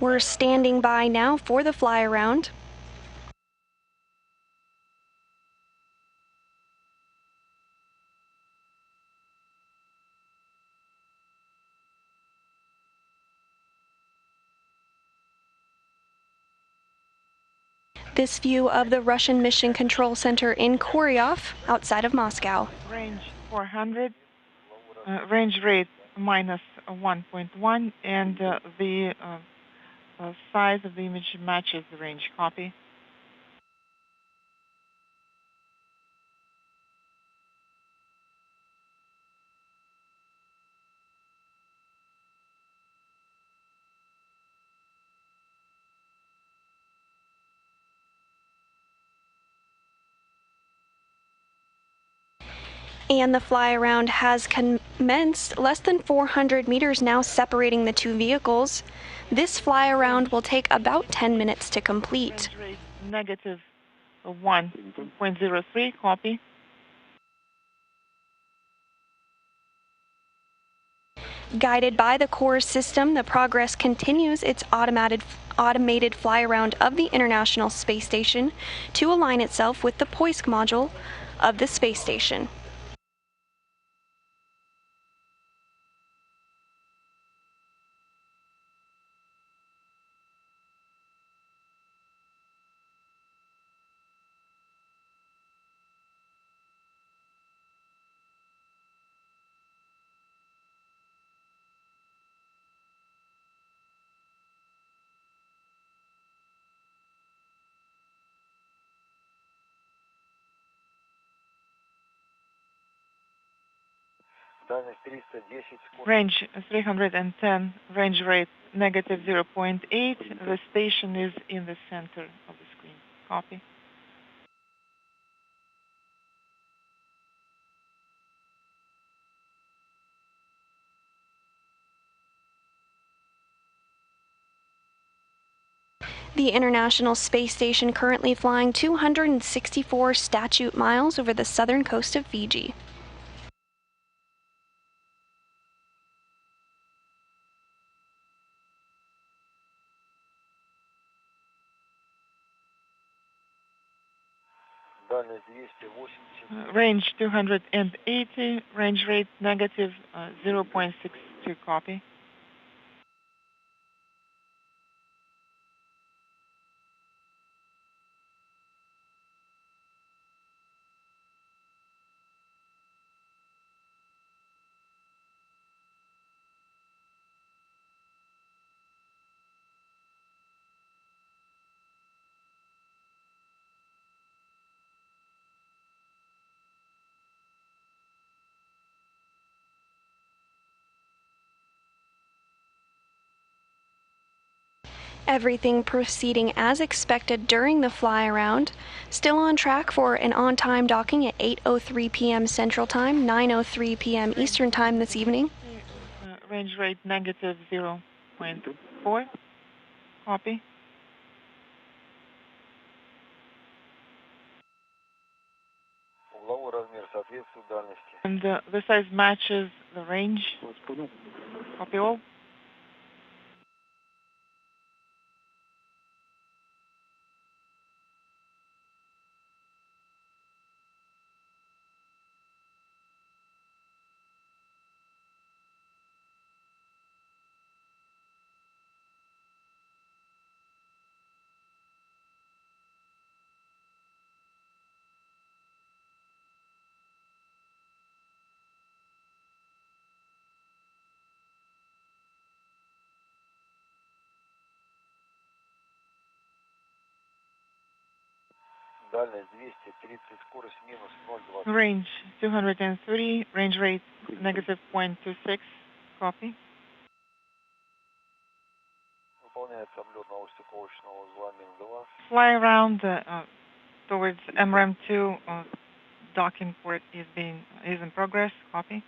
We're standing by now for the fly around. This view of the Russian Mission Control Center in Koryov, outside of Moscow. Range 400, range rate minus 1.1, and the size of the image matches the range. Copy. And the fly around has commenced, less than 400 meters now separating the two vehicles. This fly around will take about 10 minutes to complete. Range rate negative 1.03, copy. Guided by the core system, the Progress continues its automated fly around of the International Space Station to align itself with the Poisk module of the space station. Range 310, range rate negative 0.8. The station is in the center of the screen. Copy. The International Space Station currently flying 264 statute miles over the southern coast of Fiji. Range 280, range rate negative 0.62, copy. Everything proceeding as expected during the fly around. Still on track for an on-time docking at 8:03 p.m. Central Time, 9:03 p.m. Eastern Time this evening. Range rate negative 0.4, copy. And the size matches the range. Copy all. Range 230, range rate negative 0.26, copy. Fly around towards MRAM2 docking port is in progress, copy.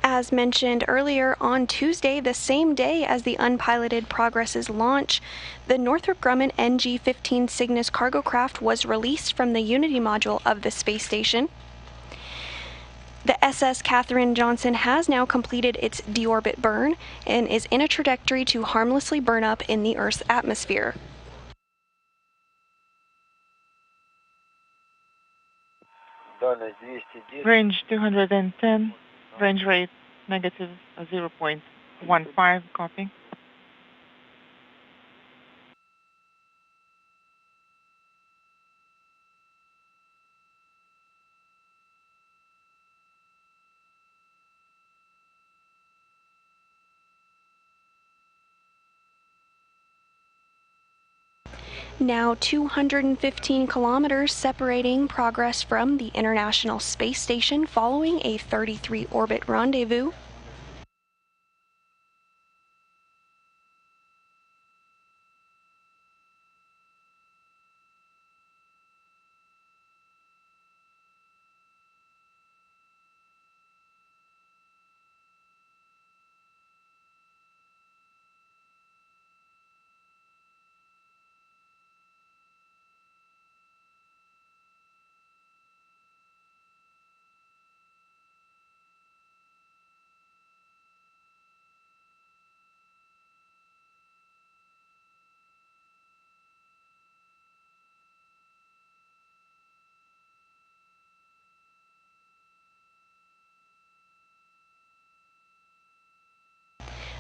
As mentioned earlier, on Tuesday, the same day as the unpiloted Progress's launch, the Northrop Grumman NG-15 Cygnus cargo craft was released from the Unity module of the space station. The SS Katherine Johnson has now completed its deorbit burn and is in a trajectory to harmlessly burn up in the Earth's atmosphere. Range 210, range rate negative 0.15, copy. Now 215 kilometers separating Progress from the International Space Station following a 33-orbit rendezvous.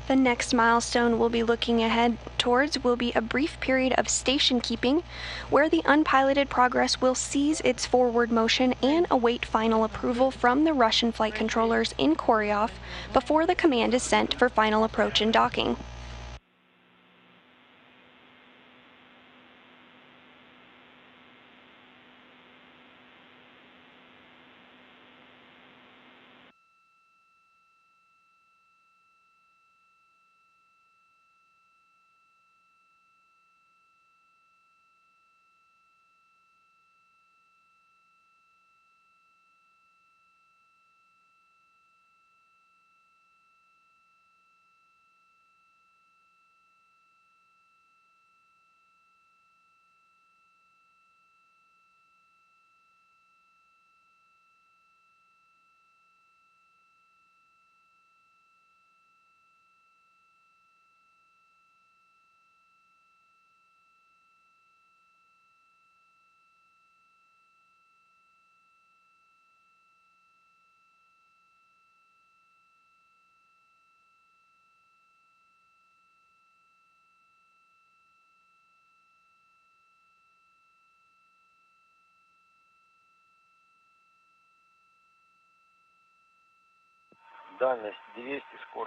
The next milestone we'll be looking ahead towards will be a brief period of station keeping, where the unpiloted Progress will cease its forward motion and await final approval from the Russian flight controllers in Koryov before the command is sent for final approach and docking.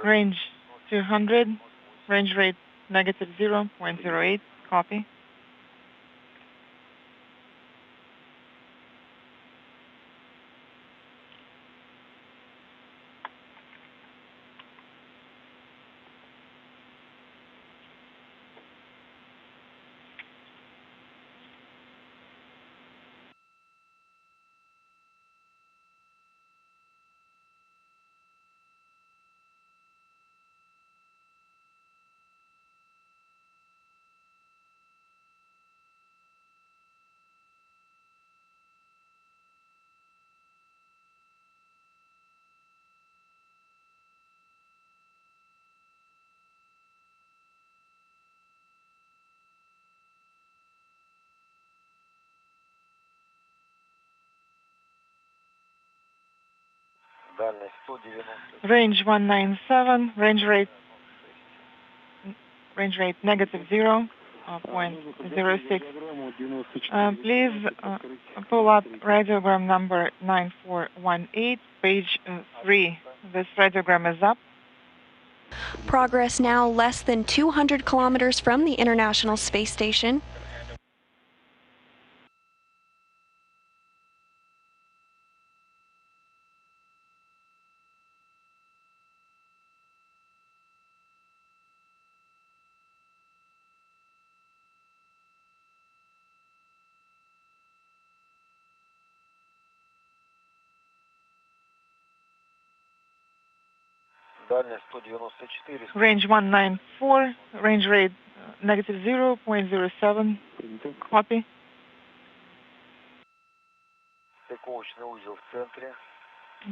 Range 200, range rate negative 0.08, copy. Range 197, range rate negative 0.06. Please pull up radiogram number 9418, page 3. This radiogram is up. Progress now less than 200 kilometers from the International Space Station. Range 194, range rate negative 0.07. Copy.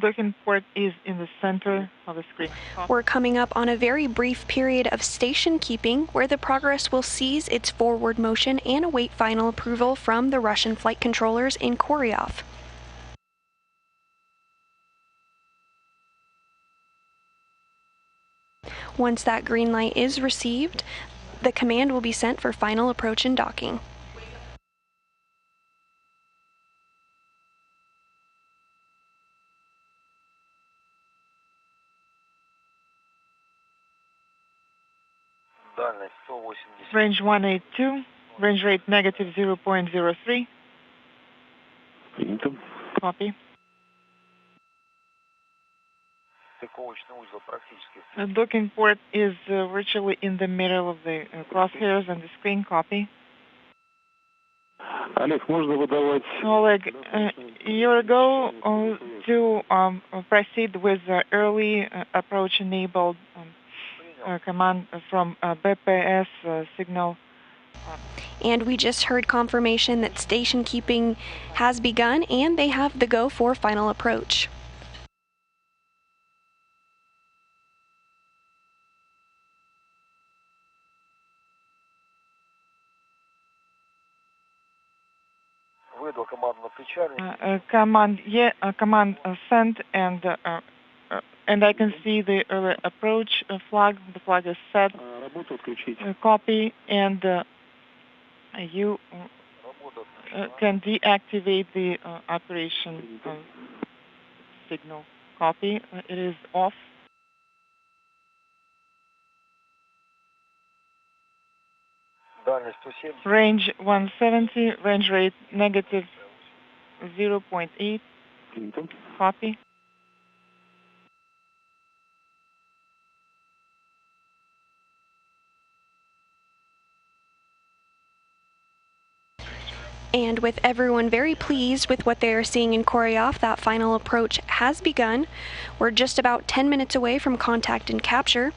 Docking port is in the center of the screen. We're coming up on a very brief period of station keeping where the Progress will cease its forward motion and await final approval from the Russian flight controllers in Koryov. Once that green light is received, the command will be sent for final approach and docking. Range 182, range rate negative 0.03. Copy. The docking port is virtually in the middle of the crosshairs and the screen. Copy. Oleg, you're go to proceed with early approach enabled command from BPS signal. And we just heard confirmation that station keeping has begun and they have the go for final approach. Command sent, and I can see the early approach flag. The flag is set. Copy, and you can deactivate the operation signal. Copy. It is off. Range 170, range rate negative 0.8. Copy. And with everyone very pleased with what they are seeing in Koryov, that final approach has begun. We're just about 10 minutes away from contact and capture.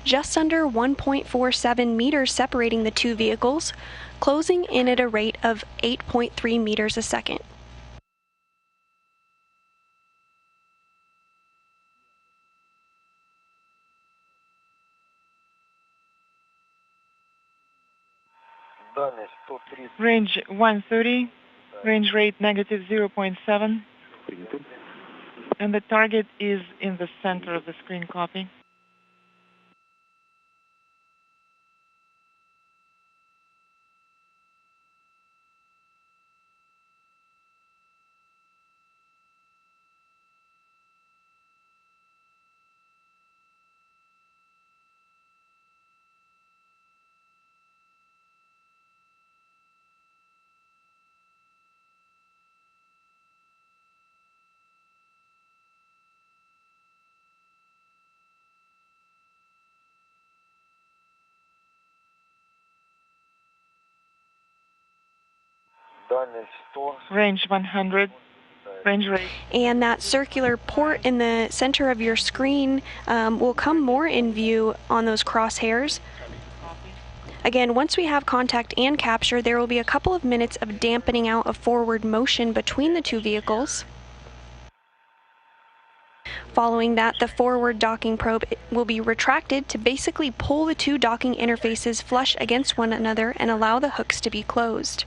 Just under 1.47 meters separating the two vehicles, closing in at a rate of 8.3 meters a second. Range 130, range rate negative 0.7, and the target is in the center of the screen. Copy. Range 100, range rate. And that circular port in the center of your screen will come more in view on those crosshairs. Again, once we have contact and capture, there will be a couple of minutes of dampening out of forward motion between the two vehicles. Following that, the forward docking probe will be retracted to basically pull the two docking interfaces flush against one another and allow the hooks to be closed.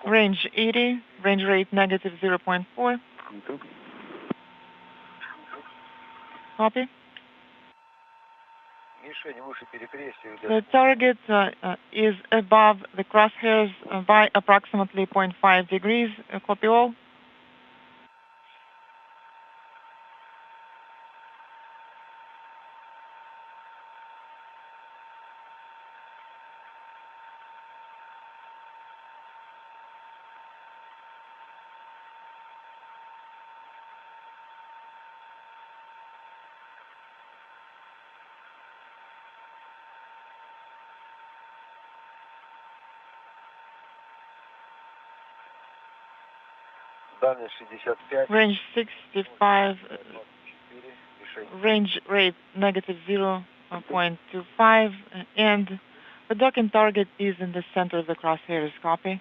Range 80, range rate negative 0.4. Copy. The target is above the crosshairs by approximately 0.5 degrees. Copy all. Range 65, range rate negative 0.25, and the docking target is in the center of the crosshairs. Copy.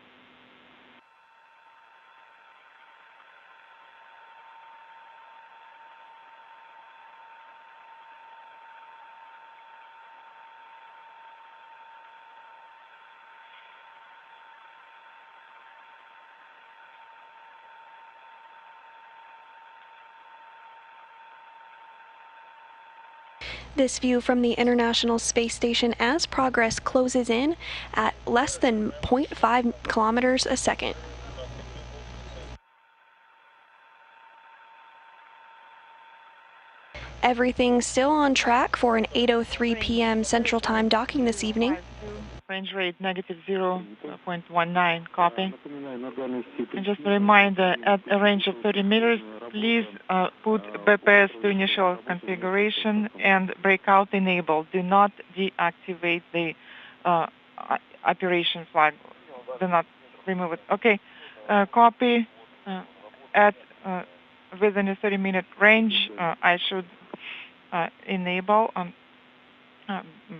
This view from the International Space Station as Progress closes in at less than 0.5 kilometers a second. Everything still on track for an 8:03 p.m. Central Time docking this evening. Range rate negative 0.19. Copy. And just a reminder, at a range of 30 meters, please put BPS to initial configuration and breakout enabled. Do not deactivate the operation flag. Do not remove it. Okay. Copy. At within a 30-minute range, I should enable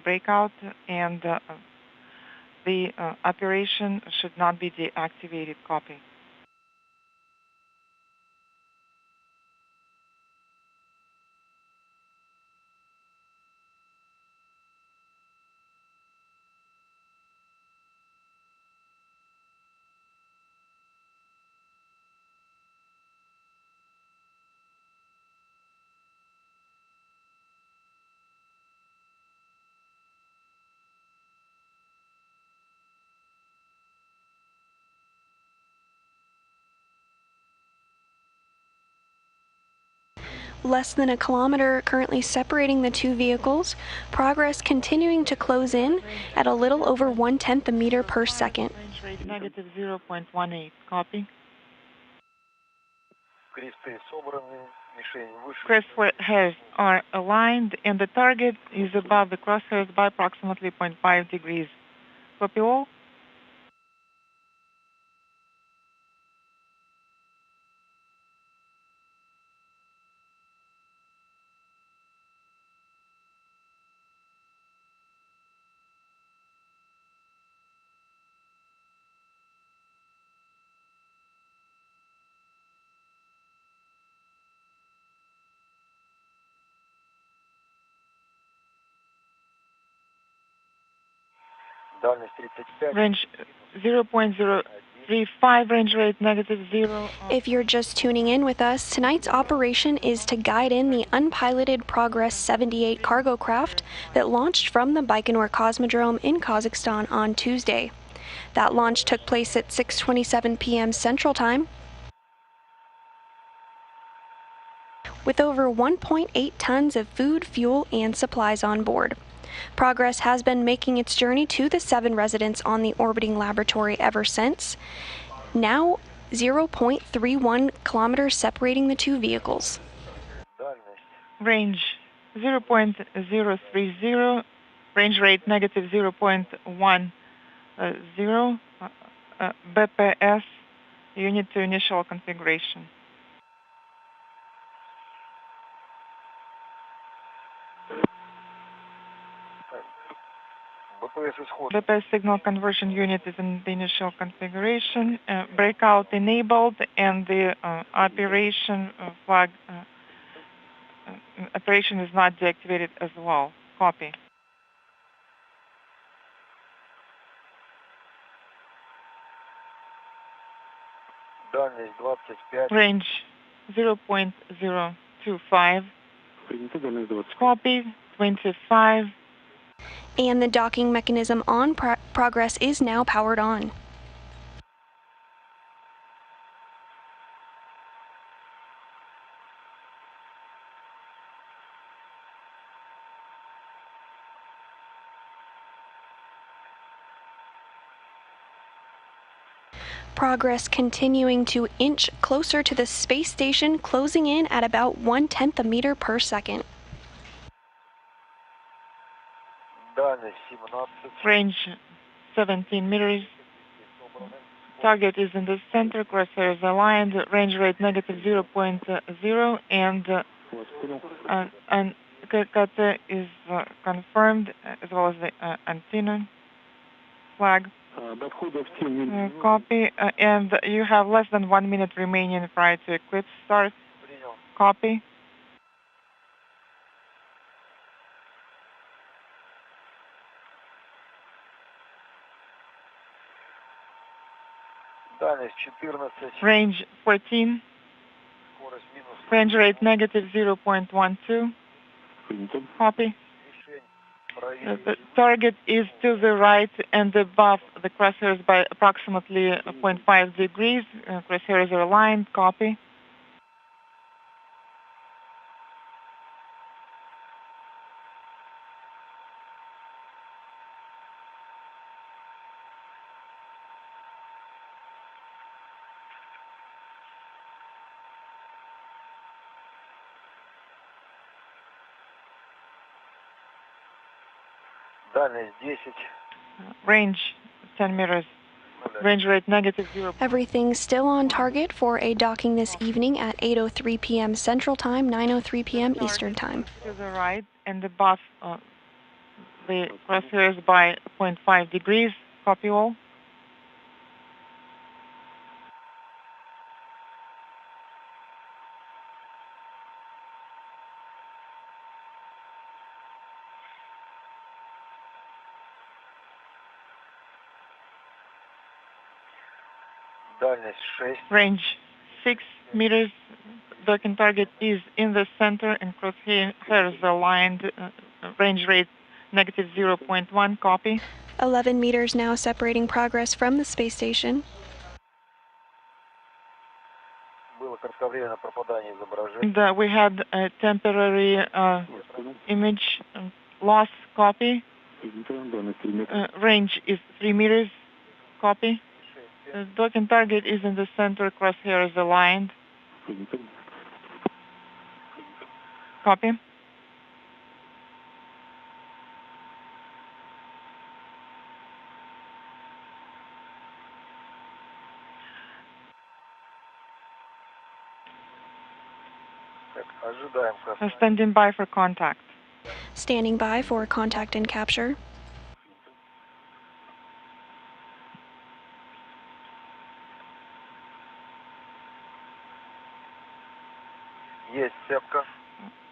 breakout, and the operation should not be deactivated. Copy. Less than a kilometer currently separating the two vehicles. Progress continuing to close in at a little over 1/10 a meter per second. Range rate negative 0.18. Copy. Crosshairs are aligned, and the target is above the crosshairs by approximately 0.5 degrees. Copy all. Range 0.035, range rate negative 0. If you're just tuning in with us, tonight's operation is to guide in the unpiloted Progress 78 cargo craft that launched from the Baikonur Cosmodrome in Kazakhstan on Tuesday. That launch took place at 6:27 p.m. Central Time, with over 1.8 tons of food, fuel, and supplies on board. Progress has been making its journey to the 7 residents on the orbiting laboratory ever since. Now, 0.31 kilometers separating the two vehicles. Range 0.030, range rate negative 0.10, BPS, unit to initial configuration. BPS signal conversion unit is in the initial configuration, breakout enabled, and the operation flag operation is not deactivated as well. Copy. Range 0.025. Copy. 25. And the docking mechanism on Progress is now powered on. Progress continuing to inch closer to the space station, closing in at about 1/10 a meter per second. Range 17 meters. target is in the center, crosshairs aligned, range rate negative 0.0, and KT is confirmed, as well as the antenna flag. Copy, and you have less than 1 minute remaining prior to eclipse start. Copy. Range 14. Range rate negative 0.12. Copy. The target is to the right and above the crosshairs by approximately 0.5 degrees. Crosshairs are aligned. Copy. Range 10 meters. Range rate negative 0. Everything still on target for a docking this evening at 8:03 p.m. Central Time, 9:03 p.m. Eastern Time. To the right and above the crosshairs by 0.5 degrees. Copy all. Range 6 meters. Docking target is in the center and crosshairs aligned. Range rate negative 0.1. Copy. 11 meters now separating progress from the space station. And, we had a temporary image loss. Copy. Range is 3 meters. Copy. Docking target is in the center, crosshairs aligned. Copy. Standing by for contact. Standing by for contact and capture.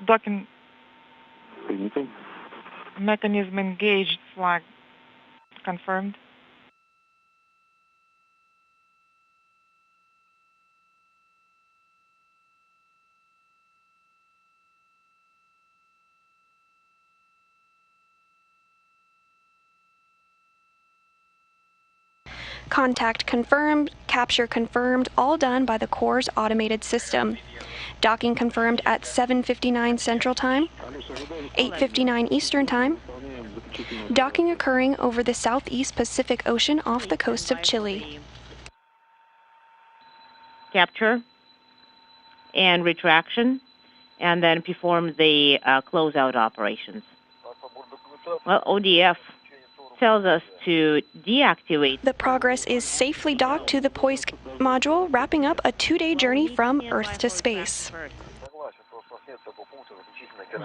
Docking mechanism engaged. Flag confirmed. Contact confirmed, capture confirmed, all done by the Corps' automated system. Docking confirmed at 7:59 Central Time, 8:59 Eastern Time. Docking occurring over the Southeast Pacific Ocean off the coast of Chile. Capture and retraction, and then perform the closeout operations. Well, ODF tells us to deactivate. The Progress is safely docked to the POISC module, wrapping up a 2-day journey from Earth to space.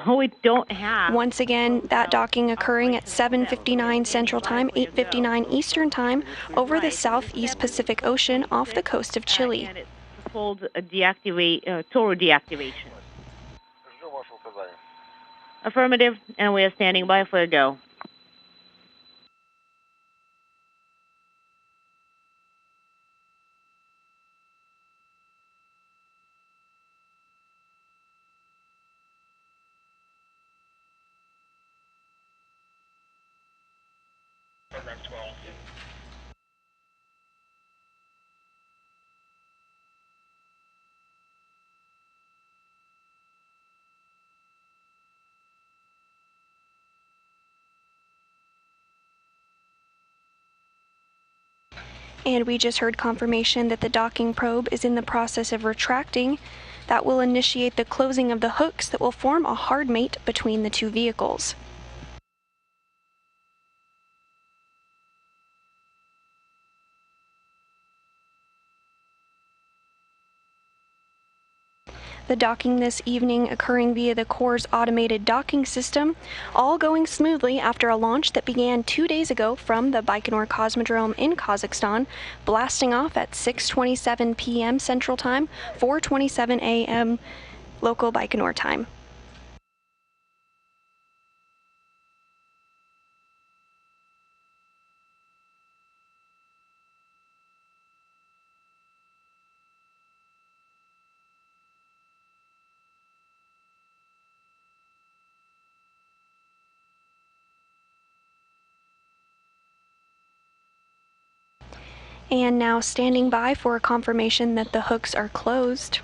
We don't have. Once again, that docking occurring at 7:59 Central Time, 8:59 Eastern Time, over the Southeast Pacific Ocean off the coast of Chile. And it's called a total deactivation. Affirmative, and we are standing by for a go. And we just heard confirmation that the docking probe is in the process of retracting. That will initiate the closing of the hooks that will form a hard mate between the two vehicles. The docking this evening occurring via the Corps' automated docking system, all going smoothly after a launch that began 2 days ago from the Baikonur Cosmodrome in Kazakhstan, blasting off at 6:27 p.m. Central Time, 4:27 a.m. local Baikonur time. And now standing by for a confirmation that the hooks are closed.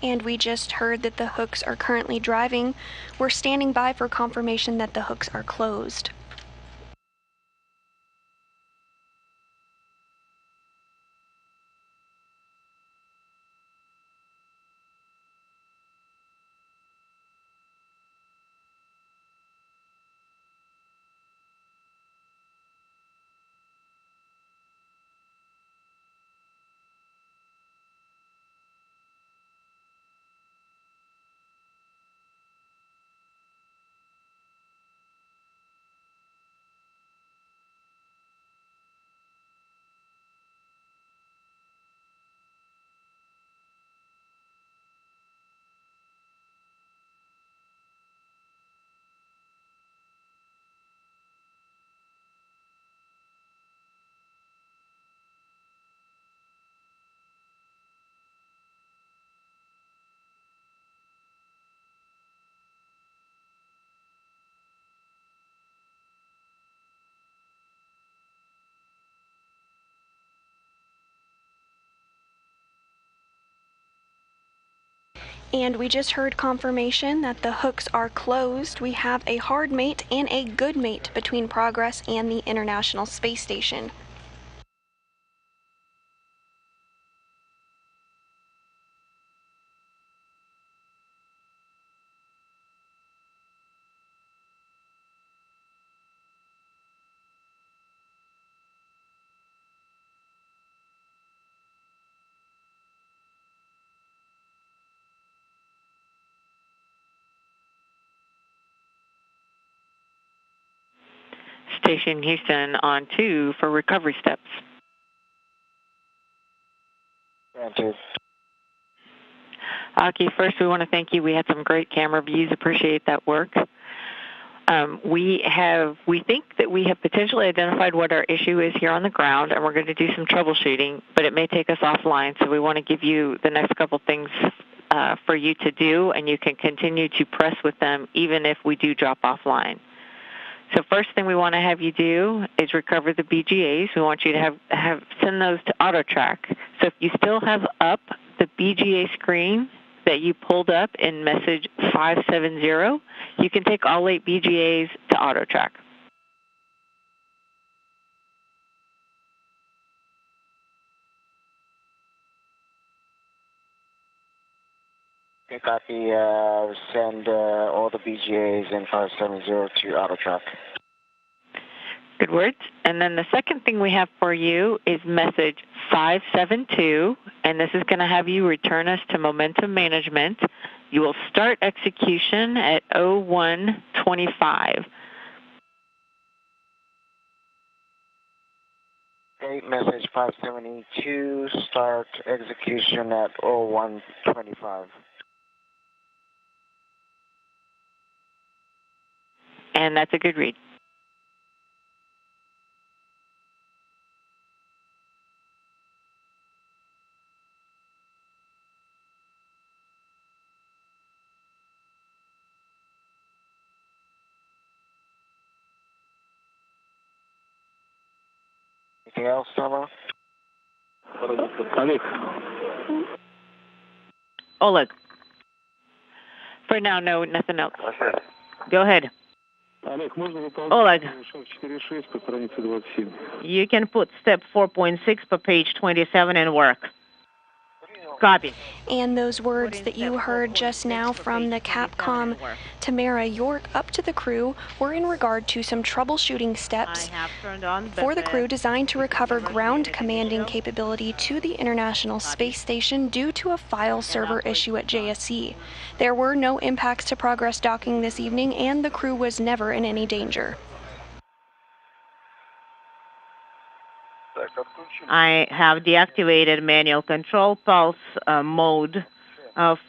And we just heard that the hooks are currently driving. We're standing by for confirmation that the hooks are closed. And we just heard confirmation that the hooks are closed. We have a hard mate and a good mate between Progress and the International Space Station. Station Houston on 2 for recovery steps. Aki, first we want to thank you. We had some great camera views. Appreciate that work. We think that we have potentially identified what our issue is here on the ground, and we're going to do some troubleshooting, but it may take us offline, so we want to give you the next couple things for you to do, and you can continue to press with them even if we do drop offline. So first thing we want to have you do is recover the BGAs. We want you to send those to AutoTrack. So if you still have up the BGA screen that you pulled up in message 570, you can take all 8 BGAs to AutoTrack. Okay, copy. Send all the BGAs in 570 to AutoTrack. Good words. And then the second thing we have for you is message 572, and this is going to have you return us to momentum management. You will start execution at 01:25. Gate message 572, start execution at 0125. And that's a good read. Anything else, Summer? Oleg, For now, no, nothing else. go ahead. Oleg, you can put step 4.6 per page 27 and work. Copy. And those words that you heard just now from the Capcom Tamara York up to the crew were in regard to some troubleshooting steps for the crew designed to recover ground commanding capability to the International Space Station due to a file server issue at JSC. There were no impacts to Progress docking this evening, and the crew was never in any danger. I have deactivated manual control pulse mode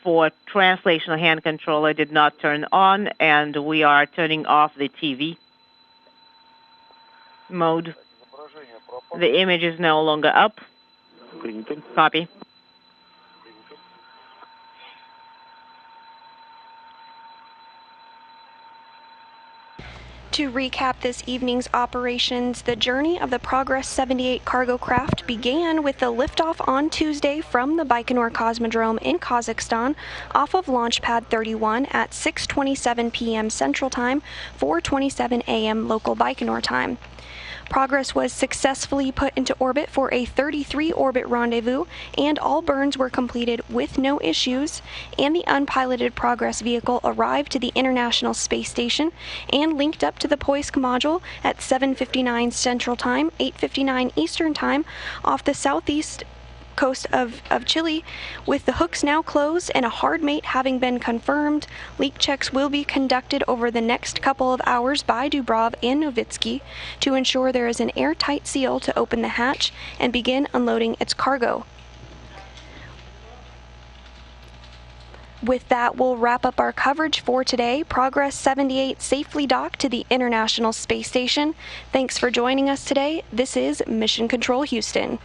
for translational hand control. I did not turn on, and we are turning off the TV mode. The image is no longer up. Copy. To recap this evening's operations, the journey of the Progress 78 cargo craft began with the liftoff on Tuesday from the Baikonur Cosmodrome in Kazakhstan off of Launch Pad 31 at 6:27 p.m. Central Time, 4:27 a.m. local Baikonur time. Progress was successfully put into orbit for a 33-orbit rendezvous, and all burns were completed with no issues, and the unpiloted Progress vehicle arrived to the International Space Station and linked up to the Poisk module at 7:59 Central Time, 8:59 Eastern Time, off the southeast coast of Chile. With the hooks now closed and a hard mate having been confirmed, leak checks will be conducted over the next couple of hours by Dubrov and Novitsky to ensure there is an airtight seal to open the hatch and begin unloading its cargo. With that, we'll wrap up our coverage for today. Progress 78 safely docked to the International Space Station. Thanks for joining us today. This is Mission Control Houston.